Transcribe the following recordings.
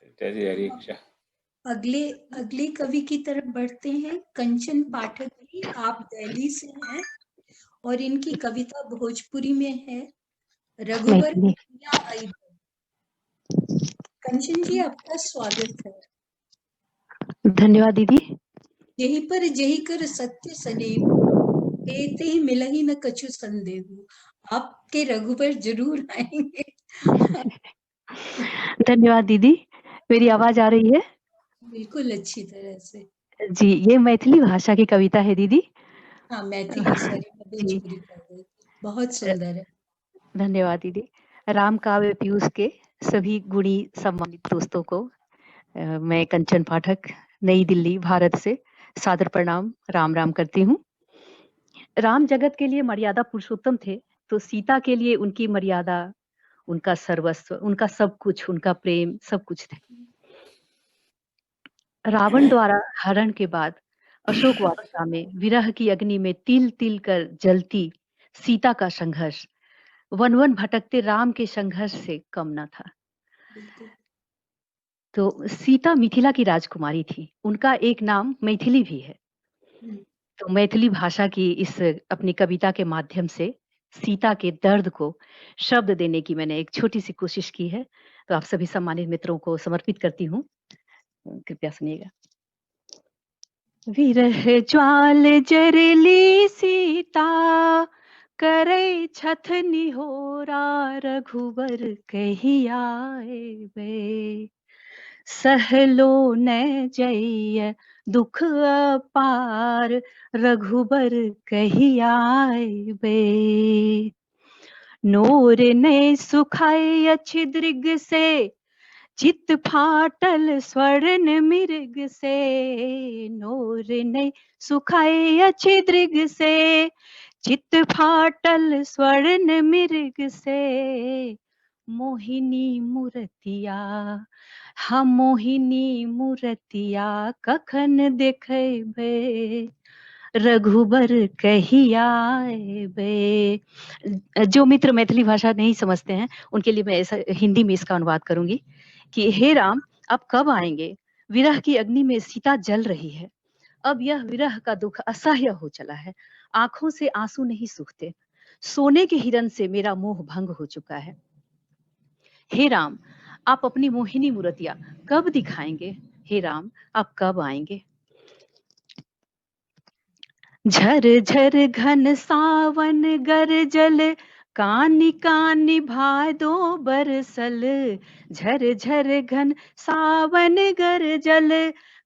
तैयारी इच्छा। अगले अगले कवि की तरफ बढ़ते हैं। कंचन पाठक जी, आप दिल्ली से हैं और इनकी कविता भोजपुरी में है। रघुवर मैथिली। कहिया अइबे। कंचन जी, आपका स्वागत है। धन्यवाद दीदी। यही पर जही कर सत्य सनेहू, कहते ही मिलही न कछु संदेहू। आपके रघुवर जरूर आएंगे। धन्यवाद दीदी। मेरी आवाज आ रही है? बिल्कुल अच्छी तरह से। जी, ये मैथिली भाषा की कविता है दीदी। हाँ, मैथिली, सॉरी, मैं जी, भोजपुरी कर गई थी। बहुत अ, सुंदर है। धन्यवाद दीदी। राम काव्य पीयूष के सभी गुणी सम्मानित दोस्तों को मैं कंचन पाठक, नई दिल्ली, भारत से सादर प्रणाम, राम राम करती हूँ। राम जगत के लिए मर्यादा पुरुषोत्तम थे, तो सीता के लिए उनकी मर्यादा, उनका सर्वस्व, उनका सब कुछ, उनका प्रेम, सब कुछ थे। रावण द्वारा हरण के बाद अशोक वाटिका में विरह की अग्नि में तिल तिल कर जलती सीता का संघर्ष वन वन भटकते राम के संघर्ष से कम न था। बिल्कुल। तो सीता मिथिला की राजकुमारी थी, उनका एक नाम मैथिली भी है। हम्म, तो मैथिली भाषा की इस अपनी कविता के माध्यम से सीता के दर्द को शब्द देने की मैंने एक छोटी सी कोशिश की है। तो आप सभी सम्मानित मित्रों को समर्पित करती हूँ। कृपया सुनिएगा। विरह ज्वाल जरली सीता, करे छथ निहोरा रघुवर कहिया आए। सहलो न जइय दुख अपार रघुबर कहिया आए। नोर ने सुखाई अच्छी दृग से, चित फाटल स्वर्ण मृग से। नोर ने सुखाई अच्छी दृग से, चित फाटल स्वर्ण मृग से। मोहिनी मूर्तिया, हम मोहिनी मूर्तिया कखन देखेबे रघुबर कहिया आएबे। जो मित्र मैथिली भाषा नहीं समझते हैं उनके लिए मैं ऐसा हिंदी में इसका अनुवाद करूंगी कि हे राम, आप कब आएंगे? विरह की अग्नि में सीता जल रही है। अब यह विरह का दुख असह्य हो चला है। आंखों से आंसू नहीं सूखते। सोने के हिरण से मेरा मोह भंग हो चुका है। हे राम, आप अपनी मोहिनी मूर्तियां कब दिखाएंगे? हे राम, आप कब आएंगे? झर झर घन सावन गरजल, कानी कानी भादो बरसल। झर झर घन सावन गरजल,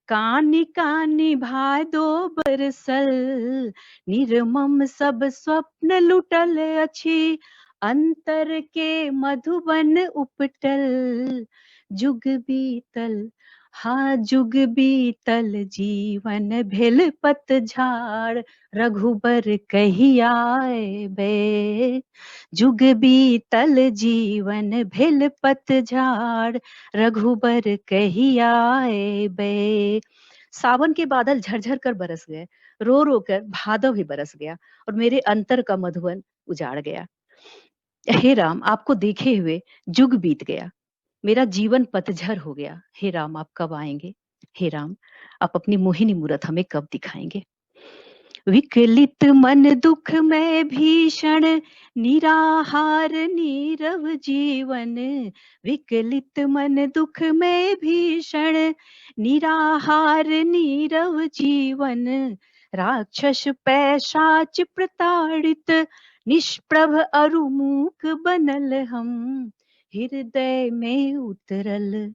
कानी कानी भादो बरसल। निर्मम सब स्वप्न लुटल अछि, अंतर के मधुबन उपटल। जुग बीतल, हाँ जुग बीतल, जीवन भेल पतझाड़ रघुबर कहिया आएबे। जुग बीतल, जीवन भेल पतझाड़ रघुबर कहिया आएबे। सावन के बादल झरझर कर बरस गए, रो रो कर भादव भी बरस गया और मेरे अंतर का मधुबन उजाड़ गया। हे राम, आपको देखे हुए जुग बीत गया, मेरा जीवन पतझर हो गया। हे राम, आप कब आएंगे? हे राम, आप अपनी मोहिनी मूरत हमें कब दिखाएंगे? विकलित मन दुख में भीषण, निराहार नीरव जीवन। विकलित मन दुख में भीषण, निराहार नीरव जीवन। राक्षस पैशाच प्रताड़ित, निष्प्रभ अरु मूक बनल हम। हृदय में उतरल,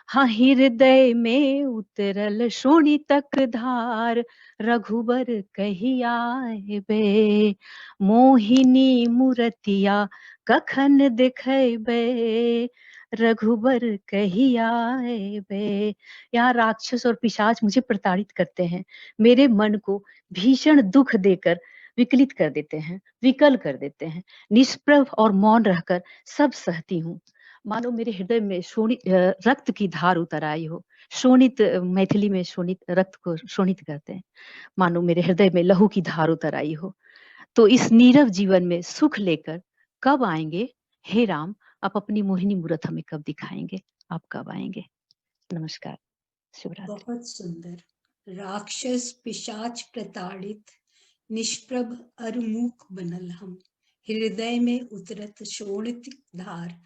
हाँ हृदय में उतरल शोणितक धार रघुबर कहिया आएबे। मोहिनी मूर्तिया कखन देखेबे रघुबर कहिया आएबे। यहाँ राक्षस और पिशाच मुझे प्रताड़ित करते हैं, मेरे मन को भीषण दुख देकर विकलित कर देते हैं, विकल कर देते हैं। निष्प्रभ और मौन रहकर सब सहती हूँ, मानो मेरे हृदय में शोणित रक्त की धार उतर आई हो। शोणित मैथिली में शोणित रक्त को शोणित करते हैं, मानो मेरे हृदय में लहू की धार उतर आई हो। तो इस नीरव जीवन में सुख लेकर कब आएंगे? हे राम, आप अपनी मोहिनी मूरत हमें कब दिखाएंगे? आप कब आएंगे? नमस्कार, शिवरात्रि। बहुत सुंदर। राक्षस पिशाच प्रताड़ित, निष्प्रभ अरुमुख बनल हम, हृदय में उतरत शोणित धार,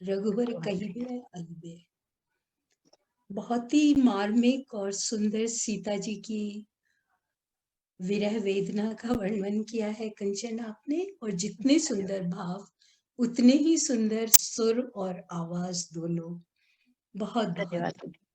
रघुवर कहिबे अलबे। बहुत ही मार्मिक और सुंदर सीता जी की विरह वेदना का वर्णन किया है कंचन आपने, और जितने सुंदर भाव उतने ही सुंदर सुर और आवाज दोनों। बहुत बहुत धन्यवाद।